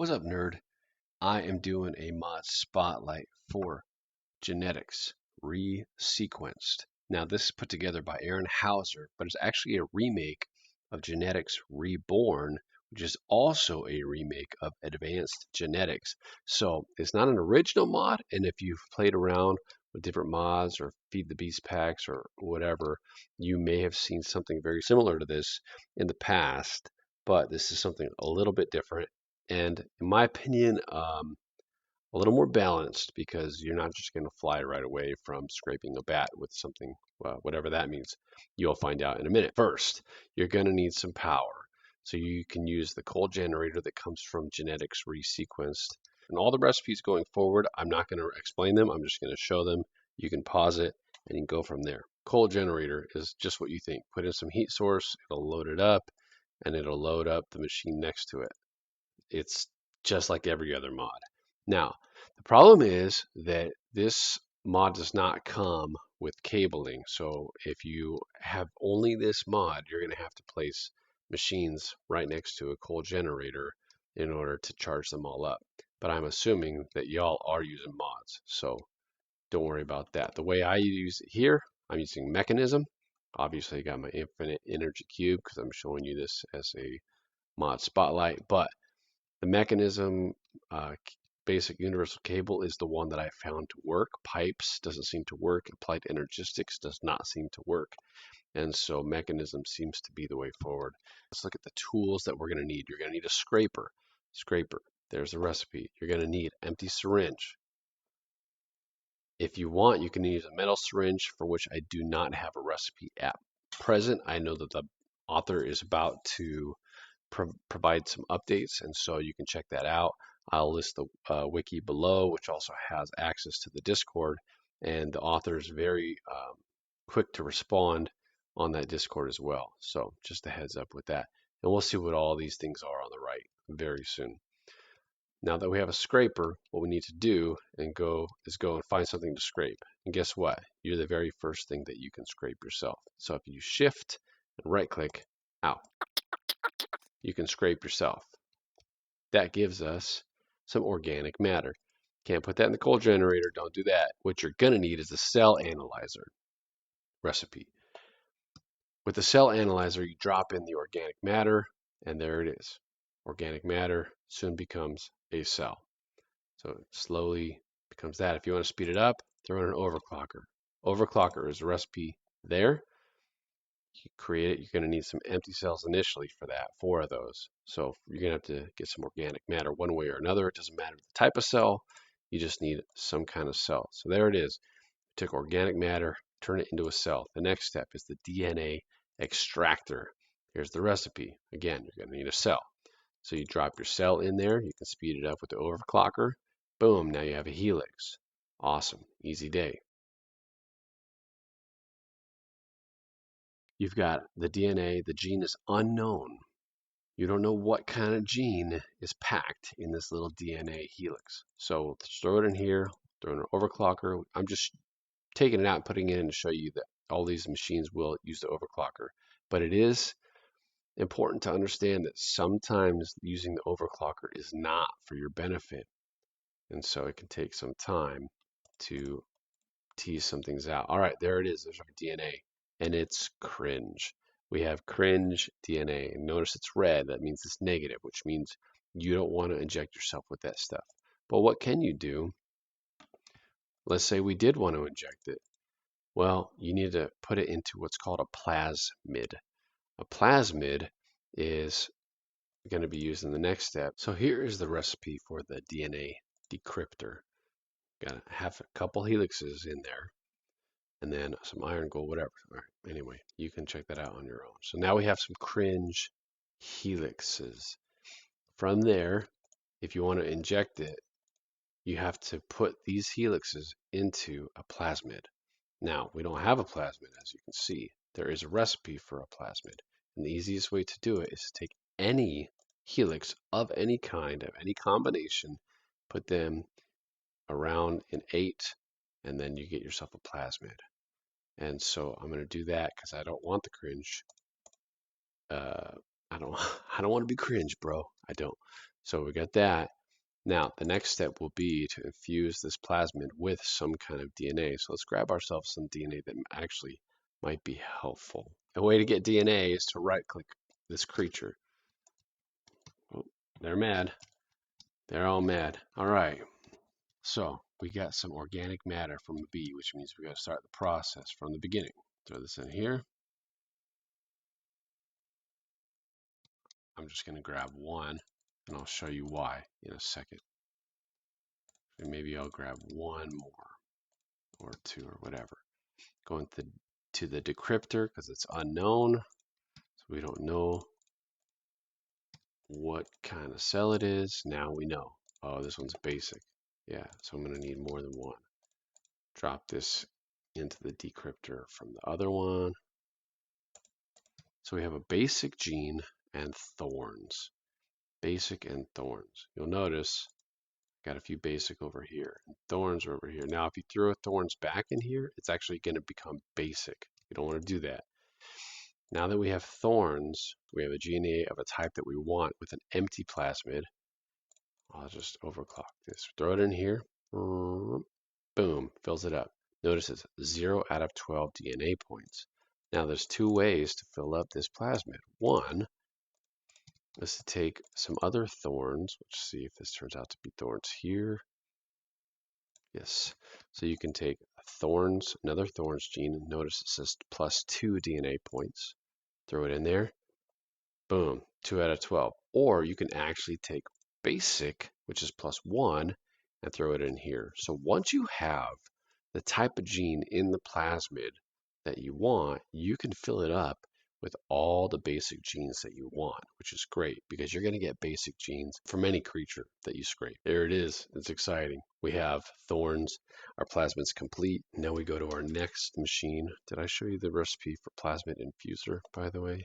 What's up, nerd? I am doing a mod spotlight for Genetics Resequenced. Now, this is put together by Aaron Hauser, but it's actually a remake of Genetics Reborn, which is also a remake of Advanced Genetics. So it's not an original mod, and if you've played around with different mods or Feed the Beast packs or whatever, you may have seen something very similar to this in the past, but this is something a little bit different. And in my opinion, a little more balanced because you're not just going to fly right away from scraping a bat with something, whatever that means. You'll find out in a minute. First, you're going to need some power. So you can use the coal generator that comes from Genetics Resequenced. And all the recipes going forward, I'm not going to explain them. I'm just going to show them. You can pause it and you can go from there. Coal generator is just what you think. Put in some heat source, it'll load it up, and it'll load up the machine next to it. It's just like every other mod. Now, the problem is that this mod does not come with cabling. So if you have only this mod, you're going to have to place machines right next to a coal generator in order to charge them all up. But I'm assuming that y'all are using mods, so don't worry about that. The way I use it here, I'm using Mechanism. Obviously, I got my infinite energy cube because I'm showing you this as a mod spotlight, but the Mechanism basic universal cable is the one that I found to work. Pipes doesn't seem to work. Applied Energistics does not seem to work. And so Mechanism seems to be the way forward. Let's look at the tools that we're going to need. You're going to need a scraper. Scraper. There's the recipe. You're going to need empty syringe. If you want, you can use a metal syringe, for which I do not have a recipe at present. I know that the author is about to provide some updates, and so you can check that out. I'll list the wiki below, which also has access to the Discord, and the author is very quick to respond on that Discord as well. So just a heads up with that. And we'll see what all these things are on the right very soon. Now that we have a scraper, what we need to do and go and find something to scrape. And guess what? You're the very first thing that you can scrape yourself. So if you shift and right click, out, you can scrape yourself. That gives us some organic matter. Can't put that in the coal generator, don't do that. What you're gonna need is a cell analyzer recipe. With the cell analyzer, you drop in the organic matter, and there it is. Organic matter soon becomes a cell. So it slowly becomes that. If you want to speed it up, throw in an overclocker. Overclocker is a recipe there. You create it, you're going to need some empty cells initially for that, 4 of those. So you're going to have to get some organic matter one way or another. It doesn't matter the type of cell, you just need some kind of cell. So there it is. You took organic matter, turn it into a cell. The next step is the DNA extractor. Here's the recipe. Again, you're going to need a cell. So you drop your cell in there, you can speed it up with the overclocker. Boom, now you have a helix. Awesome, easy day. You've got the DNA, the gene is unknown. You don't know what kind of gene is packed in this little DNA helix. So let's throw it in here, throw in an overclocker. I'm just taking it out and putting it in to show you that all these machines will use the overclocker. But it is important to understand that sometimes using the overclocker is not for your benefit. And so it can take some time to tease some things out. All right, there it is. There's our DNA. And it's cringe. We have cringe DNA. And notice it's red. That means it's negative, which means you don't want to inject yourself with that stuff. But what can you do? Let's say we did want to inject it. Well, you need to put it into what's called a plasmid. A plasmid is going to be used in the next step. So here is the recipe for the DNA decryptor. Got to have a couple helixes in there, and then some iron, gold, whatever. All right. Anyway, you can check that out on your own. So now we have some cringe helixes. From there, if you want to inject it, you have to put these helixes into a plasmid. Now, we don't have a plasmid, as you can see. There is a recipe for a plasmid. And the easiest way to do it is to take any helix of any kind, of any combination, put them around in 8, and then you get yourself a plasmid. And so I'm going to do that because I don't want the cringe. I don't want to be cringe, bro. I don't. So we got that. Now, the next step will be to infuse this plasmid with some kind of DNA. So let's grab ourselves some DNA that actually might be helpful. A way to get DNA is to right-click this creature. Oh, they're mad. They're all mad. All right. So we got some organic matter from a bee, which means we got to start the process from the beginning. Throw this in here. I'm just going to grab one, and I'll show you why in a second. And maybe I'll grab one more, or two, or whatever. Going to the decryptor because it's unknown, so we don't know what kind of cell it is. Now we know. Oh, this one's basic. Yeah, so I'm going to need more than one. Drop this into the decryptor from the other one. So we have a basic gene and thorns. Basic and thorns. You'll notice got a few basic over here and thorns are over here. Now if you throw thorns back in here, it's actually going to become basic. You don't want to do that. Now that we have thorns, we have a DNA of a type that we want with an empty plasmid. I'll just overclock this. Throw it in here. Boom, fills it up. Notice it's 0 out of 12 DNA points. Now there's two ways to fill up this plasmid. One is to take some other thorns. Let's see if this turns out to be thorns here. Yes. So you can take thorns, another thorns gene. Notice it says +2 DNA points. Throw it in there. Boom, 2 out of 12. Or you can actually take basic, which is +1, and throw it in here. So once you have the type of gene in the plasmid that you want, you can fill it up with all the basic genes that you want, which is great because you're going to get basic genes from any creature that you scrape. There it is. It's exciting. We have thorns. Our plasmid's complete. Now we go to our next machine. Did I show you the recipe for plasmid infuser, by the way?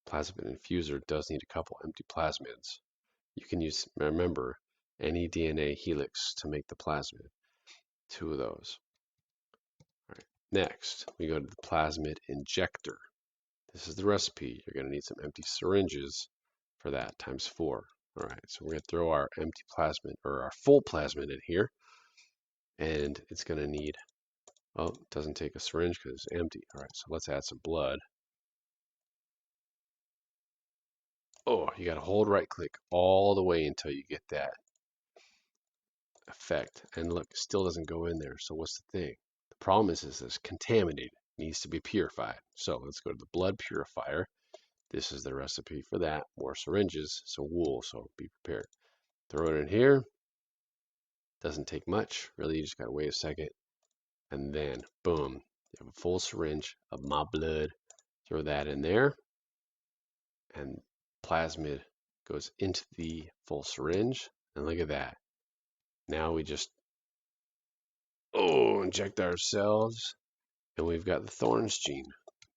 Plasmid infuser does need a couple empty plasmids. You can use, remember, any DNA helix to make the plasmid. 2 of those. All right. Next, we go to the plasmid injector. This is the recipe. You're going to need some empty syringes for that, times 4. All right, so we're going to throw our empty plasmid, or our full plasmid in here. And it's going to need, oh, it doesn't take a syringe because it's empty. All right, so let's add some blood. Oh, you got to hold right click all the way until you get that effect. And look, it still doesn't go in there. So what's the thing? The problem is it's contaminated. It needs to be purified. So let's go to the blood purifier. This is the recipe for that. More syringes, some wool, so be prepared. Throw it in here. Doesn't take much. Really, you just gotta wait a second. And then, boom, you have a full syringe of my blood. Throw that in there. And plasmid goes into the full syringe. And look at that. Now we just, inject ourselves. And we've got the thorns gene.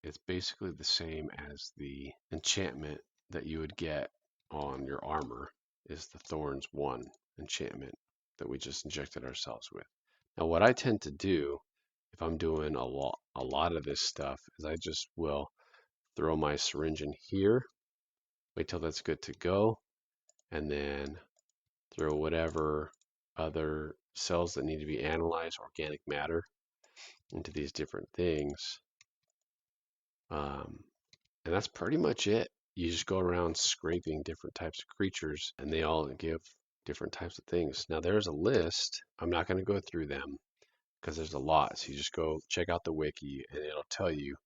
It's basically the same as the enchantment that you would get on your armor is the Thorns 1 enchantment that we just injected ourselves with. Now what I tend to do if I'm doing a lot of this stuff is I just will throw my syringe in here, wait till that's good to go, and then throw whatever other cells that need to be analyzed, organic matter, into these different things. And that's pretty much it. You just go around scraping different types of creatures and they all give different types of things. Now there's a list. I'm not going to go through them because there's a lot. So you just go check out the wiki and it'll tell you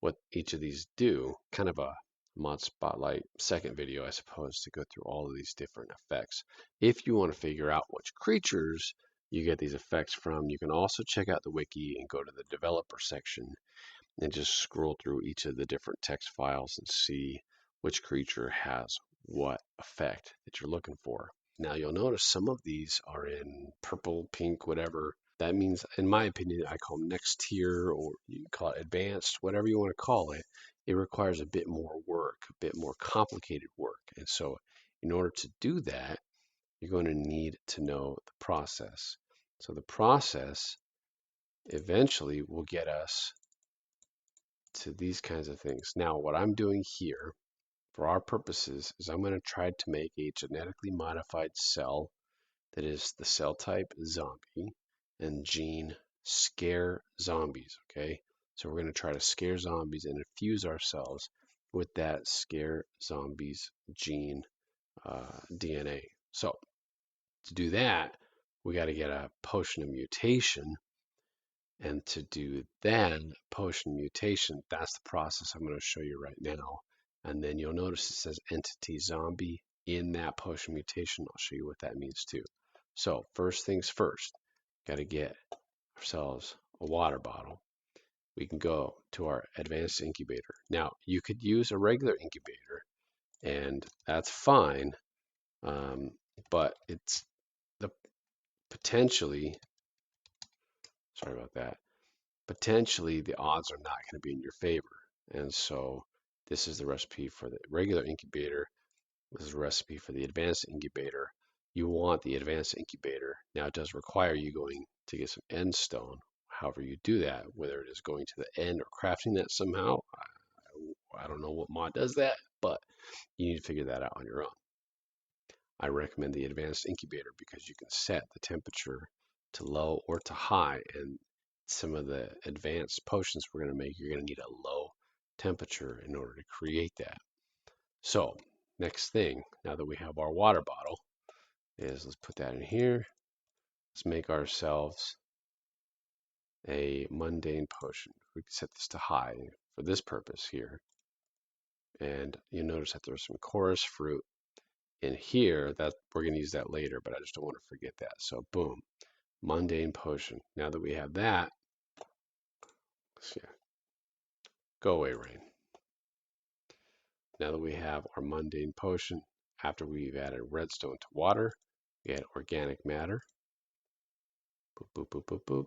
what each of these do. Kind of a mod spotlight second video, I suppose, to go through all of these different effects. If you want to figure out which creatures you get these effects from, you can also check out the wiki and go to the developer section and just scroll through each of the different text files and see which creature has what effect that you're looking for. Now you'll notice some of these are in purple, pink, whatever. That means, in my opinion, I call them next tier, or you can call it advanced, whatever you want to call it. It requires a bit more work, a bit more complicated work. And so in order to do that, you're going to need to know the process. So the process eventually will get us to these kinds of things. Now, what I'm doing here for our purposes is I'm going to try to make a genetically modified cell that is the cell type zombie and gene scare zombies, okay? So we're going to try to scare zombies and infuse ourselves with that scare zombies gene DNA. So to do that, we got to get a potion of mutation. And to do that potion mutation, that's the process I'm going to show you right now. And then you'll notice it says entity zombie in that potion mutation. I'll show you what that means too. So first things first, got to get ourselves a water bottle. We can go to our advanced incubator. Now you could use a regular incubator and that's fine, but it's the potentially, sorry about that, potentially the odds are not going to be in your favor. And so this is the recipe for the regular incubator. This is a recipe for the advanced incubator. You want the advanced incubator. Now it does require you going to get some end stone. However you do that, whether it is going to the end or crafting that somehow, I don't know what mod does that, but you need to figure that out on your own. I recommend the advanced incubator because you can set the temperature to low or to high, and some of the advanced potions we're going to make, you're going to need a low temperature in order to create that. So next thing, now that we have our water bottle, is let's put that in here. Let's make ourselves a mundane potion. We can set this to high for this purpose here. And you notice that there's some chorus fruit in here that we're going to use that later, but I just don't want to forget that. So boom, mundane potion. Now that we have that, go away, rain. Now that we have our mundane potion, after we've added redstone to water, we add organic matter. Boop, boop, boop, boop, boop.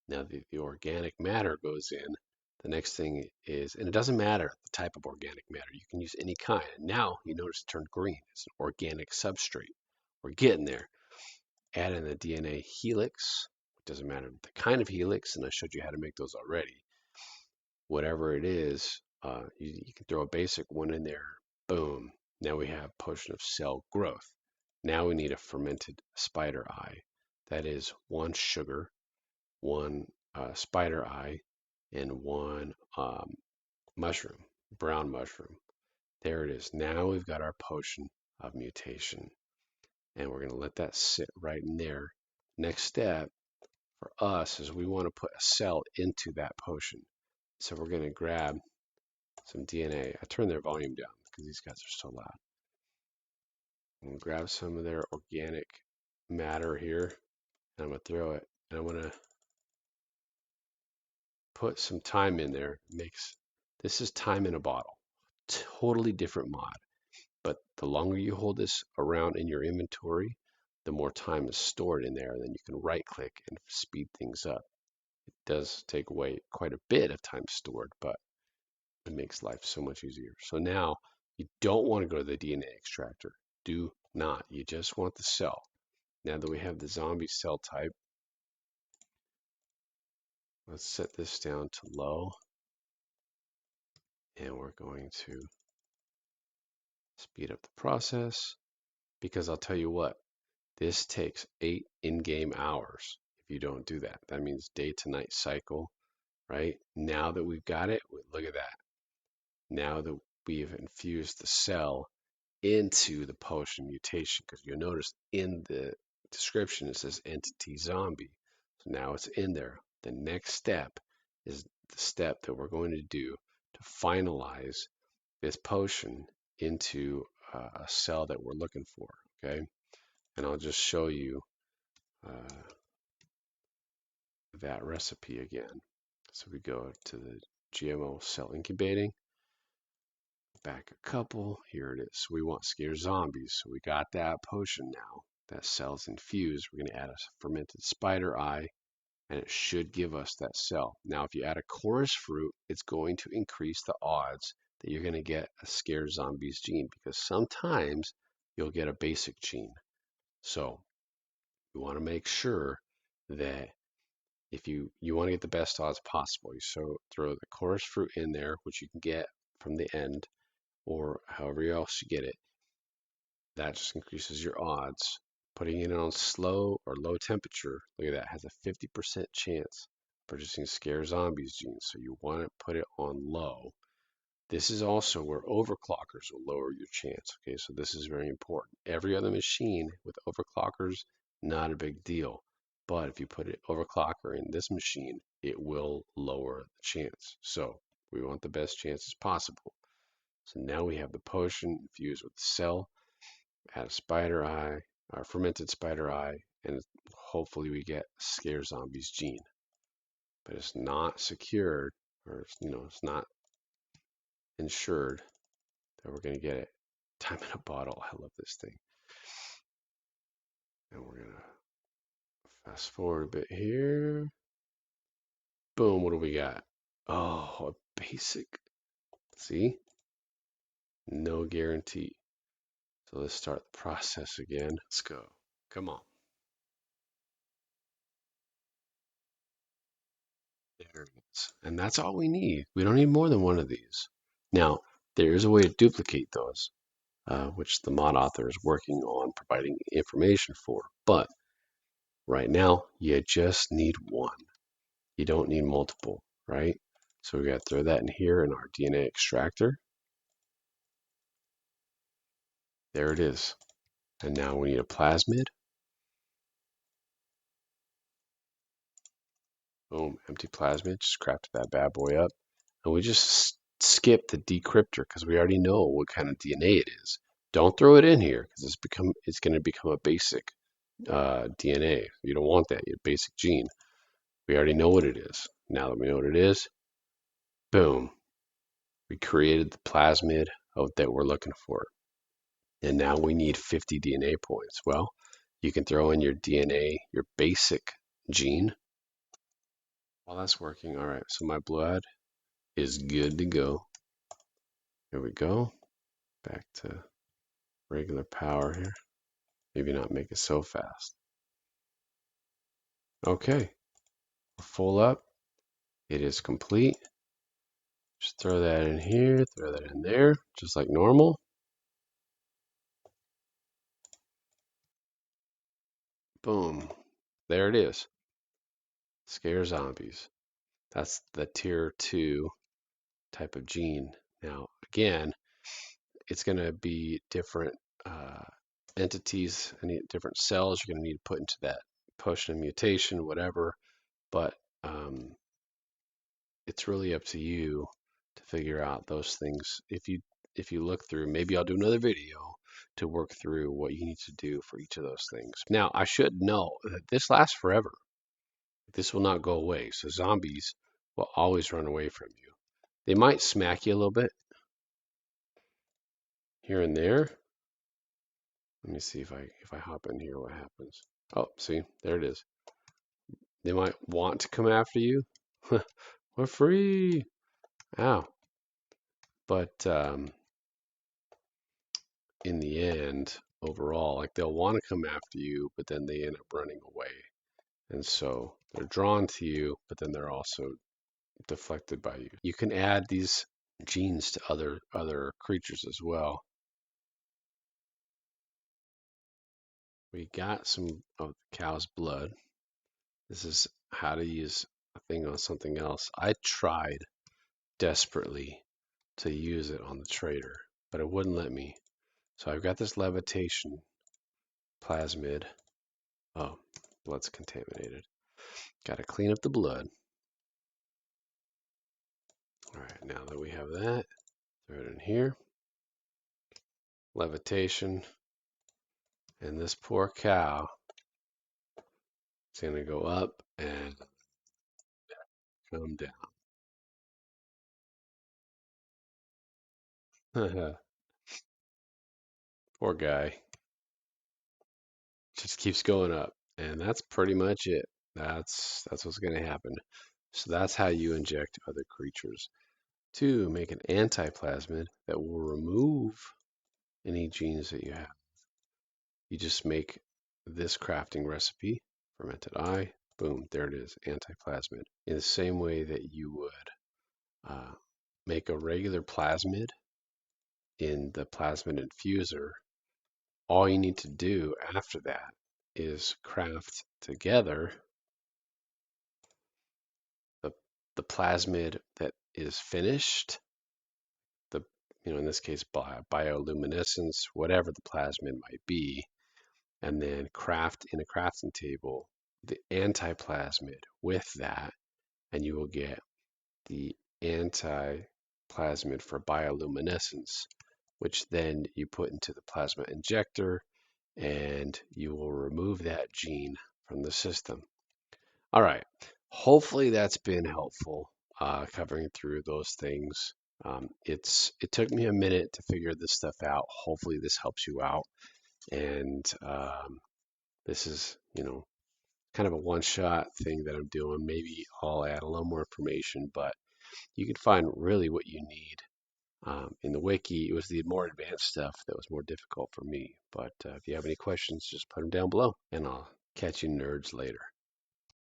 Now that the organic matter goes in, the next thing is, and it doesn't matter the type of organic matter, you can use any kind. And now you notice it turned green. It's an organic substrate. We're getting there. Add in the DNA helix. It doesn't matter the kind of helix, and I showed you how to make those already. Whatever it is, you can throw a basic one in there. Boom. Now we have potion of cell growth. Now we need a fermented spider eye. That is one sugar, one spider eye, and one mushroom, brown mushroom. There it is. Now we've got our potion of mutation. And we're going to let that sit right in there. Next step for us is we want to put a cell into that potion. So we're going to grab some DNA. I turned their volume down because these guys are so loud. I'm going to grab some of their organic matter here, and I'm going to throw it. And I'm going to put some time in there. This is time in a bottle. Totally different mod. But the longer you hold this around in your inventory, the more time is stored in there. Then you can right click and speed things up. It does take away quite a bit of time stored, but it makes life so much easier. So now you don't want to go to the DNA extractor. Do not. You just want the cell. Now that we have the zombie cell type, let's set this down to low. And we're going to speed up the process because I'll tell you what, this takes 8 in-game hours if you don't do that. That means day to night cycle, right? Now that we've got it, look at that. Now that we've infused the cell into the potion mutation, because you'll notice in the description it says entity zombie. So now it's in there. The next step is the step that we're going to do to finalize this potion into a cell that we're looking for, okay? And I'll just show you that recipe again. So we go to the GMO cell incubating, back a couple, here it is. So we want scare zombies. So we got that potion now. That cell's infused. We're going to add a fermented spider eye, and it should give us that cell. Now, if you add a chorus fruit, it's going to increase the odds that you're going to get a scare zombies gene, because sometimes you'll get a basic gene. So you want to make sure that if you want to get the best odds possible, you throw the chorus fruit in there, which you can get from the end, or however else you get it. That just increases your odds. Putting it on slow or low temperature, look at that, has a 50% chance of producing scare zombies genes. So you want to put it on low. This is also where overclockers will lower your chance. Okay, so this is very important. Every other machine with overclockers, not a big deal. But if you put an overclocker in this machine, it will lower the chance. So we want the best chances possible. So now we have the potion infused with the cell, add a spider eye, or fermented spider eye, and hopefully we get scare zombies gene. But it's not secured, or it's not ensured that we're going to get it. Time in a bottle. I love this thing. And we're going to fast forward a bit here. Boom, what do we got? Oh, a basic. See? No guarantee. So let's start the process again. Let's go. Come on. There it is. And that's all we need. We don't need more than one of these. Now, there is a way to duplicate those, which the mod author is working on providing information for. But right now, you just need one. You don't need multiple, right? So we got to throw that in here in our DNA extractor. There it is. And now we need a plasmid. Boom, empty plasmid. Just crafted that bad boy up. And we just skip the decryptor because we already know what kind of DNA it is. Don't throw it in here because it's going to become a basic DNA. You don't want that, your basic gene. We already know what it is. Now that we know what it is, boom, we created the plasmid that we're looking for. And now we need 50 DNA points. Well, you can throw in your DNA, your basic gene. While that's working, all right, so my blood is good to go. Here we go. Back to regular power here. Maybe not make it so fast. Okay, full up. It is complete. Just throw that in here, throw that in there, just like normal. Boom. There it is. Scare zombies. That's the tier 2 type of gene. Now, again, it's going to be different entities, any different cells you're going to need to put into that potion of mutation, whatever. But it's really up to you to figure out those things. If you look through, maybe I'll do another video to work through what you need to do for each of those things. Now, I should know that this lasts forever. This will not go away. So zombies will always run away from you. They might smack you a little bit here and there. Let me see if I hop in here, what happens. Oh, see, there it is. They might want to come after you. We're free. Ow. But in the end, overall, like they'll want to come after you, but then they end up running away. And so they're drawn to you, but then they're also deflected by you. You can add these genes to other creatures as well. We got some of the cow's blood. This is how to use a thing on something else. I tried desperately to use it on the trader, but it wouldn't let me. So I've got this levitation plasmid. Oh, blood's contaminated. Got to clean up the blood. All right, now that we have that, throw it in here. Levitation. And this poor cow is going to go up and come down. Poor guy. Just keeps going up. And that's pretty much it. That's what's going to happen. So that's how you inject other creatures to make an antiplasmid that will remove any genes that you have. You just make this crafting recipe, fermented eye, boom, there it is, antiplasmid. In the same way that you would make a regular plasmid in the plasmid infuser, all you need to do after that is craft together the, the plasmid that is finished, the in this case bioluminescence, whatever the plasmid might be, and then craft in a crafting table the antiplasmid with that, and you will get the antiplasmid for bioluminescence, which then you put into the plasma injector, and you will remove that gene from the system. All right. Hopefully that's been helpful, covering through those things. It took me a minute to figure this stuff out. Hopefully this helps you out. And this is, kind of a one-shot thing that I'm doing. Maybe I'll add a little more information, but you can find really what you need in the wiki. It was the more advanced stuff that was more difficult for me. But if you have any questions, just put them down below, and I'll catch you nerds later.